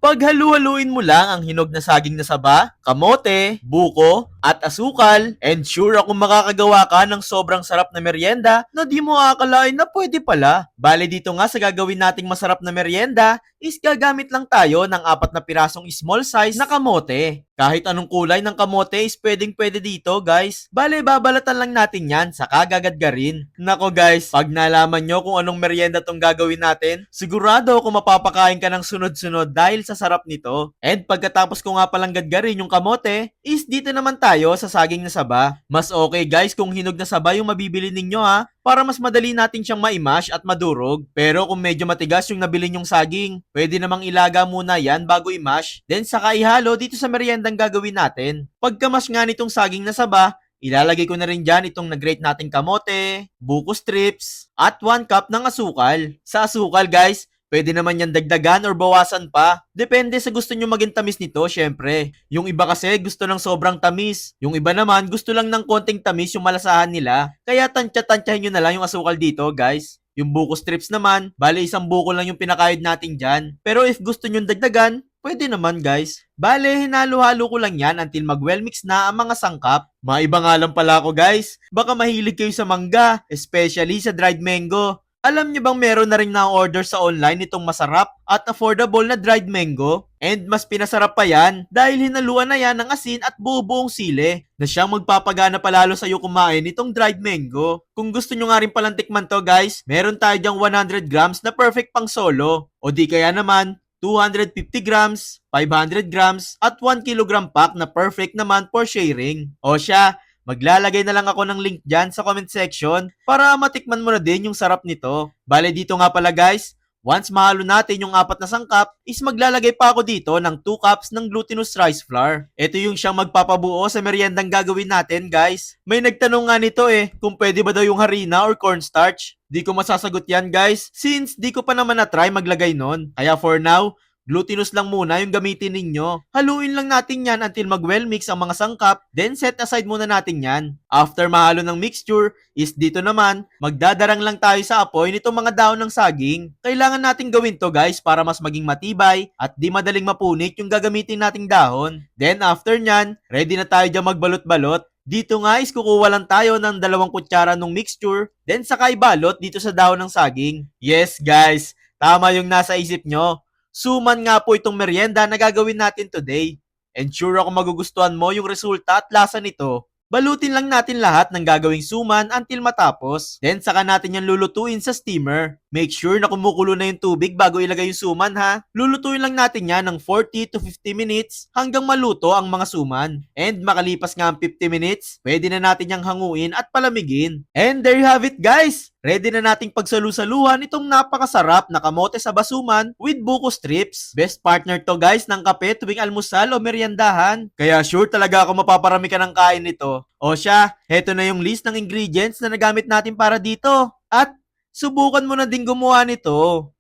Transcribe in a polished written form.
Paghalu-haluin mo lang ang hinog na saging na saba, kamote, buko, at asukal, and sure akong makakagawa ka ng sobrang sarap na merienda na di mo aakalain na pwede pala. Bale dito nga sa gagawin nating masarap na merienda is gagamit lang tayo ng 4 na pirasong small size na kamote. Kahit anong kulay ng kamote is pwedeng-pwede dito, guys. Bale, babalatan lang natin yan, saka gagadgarin. Nako guys, pag nalaman nyo kung anong merienda tong gagawin natin, sigurado kung mapapakain ka ng sunod-sunod dahil sa sarap nito. And pagkatapos ko nga palang gadgarin yung kamote, is dito naman tayo sa saging na saba. Mas okay guys kung hinog na saba yung mabibili ninyo ha, para mas madali natin siyang maimash at madurog. Pero kung medyo matigas yung nabili nyong saging, pwede namang ilaga muna yan bago imash, then saka ihalo dito sa meriendang gagawin natin. Pagkamash nga nitong saging na saba, ilalagay ko na rin dyan itong nag-grate nating kamote, buko strips, at 1 cup ng asukal. Sa asukal guys, pwede naman yan dagdagan or bawasan pa. Depende sa gusto nyo maging tamis nito, syempre. Yung iba kasi gusto ng sobrang tamis. Yung iba naman gusto lang ng konting tamis yung malasahan nila. Kaya tansya-tansyahin nyo na lang yung asukal dito, guys. Yung buko strips naman, bale 1 buko lang yung pinakayod natin dyan. Pero if gusto nyo dagdagan, pwede naman guys. Bale, hinalo-halo ko lang yan until mag-well mix na ang mga sangkap. Maiba nga lang pala ako guys. Baka mahilig kayo sa mangga, especially sa dried mango. Alam niyo bang meron na rin na-order sa online itong masarap at affordable na dried mango? And mas pinasarap pa yan dahil hinaluan na yan ng asin at buo-buong sili na siyang magpapagana palalo sa'yo kumain itong dried mango. Kung gusto nyo nga rin palang tikman to guys, meron tayo dyang 100 grams na perfect pang solo. O di kaya naman, 250 grams, 500 grams, at 1 kilogram pack na perfect naman for sharing. O siya, maglalagay na lang ako ng link dyan sa comment section para matikman mo na din yung sarap nito. Bale dito nga pala guys, once mahalo natin yung 4 na sangkap, is maglalagay pa ako dito ng 2 cups ng glutinous rice flour. Ito yung siyang magpapabuo sa meriendang gagawin natin guys. May nagtanong nga nito kung pwede ba daw yung harina or cornstarch. Di ko masasagot yan guys, since di ko pa naman na-try maglagay nun. Kaya for now, glutinous lang muna yung gamitin ninyo. Haluin lang natin yan until mag-well mix ang mga sangkap, then set aside muna natin yan. After mahalo ng mixture, is dito naman, magdadarang lang tayo sa apoy nitong mga dahon ng saging. Kailangan natin gawin to guys para mas maging matibay at di madaling mapunit yung gagamitin nating dahon. Then after nyan, ready na tayo dyan magbalot-balot. Dito nga is kukuha lang tayo ng 2 kutsara ng mixture, then saka ibalot dito sa dahon ng saging. Yes guys, tama yung nasa isip nyo. Suman nga po itong merienda na gagawin natin today. And sure ako magugustuhan mo yung resulta at lasa nito. Balutin lang natin lahat ng gagawing suman until matapos. Then saka natin yan lulutuin sa steamer. Make sure na kumukulo na yung tubig bago ilagay yung suman ha. Lulutuin lang natin yan ng 40 to 50 minutes hanggang maluto ang mga suman. And makalipas nga ang 50 minutes, pwede na natin yang hanguin at palamigin. And there you have it guys! Ready na nating pagsalu-saluhan itong napakasarap na kamote sa basuman with buko strips. Best partner to guys ng kape tuwing almusal o meriendahan. Kaya sure talaga ako mapaparami ka ng kain nito. O siya, heto na yung list ng ingredients na nagamit natin para dito. At subukan mo na din gumawa nito.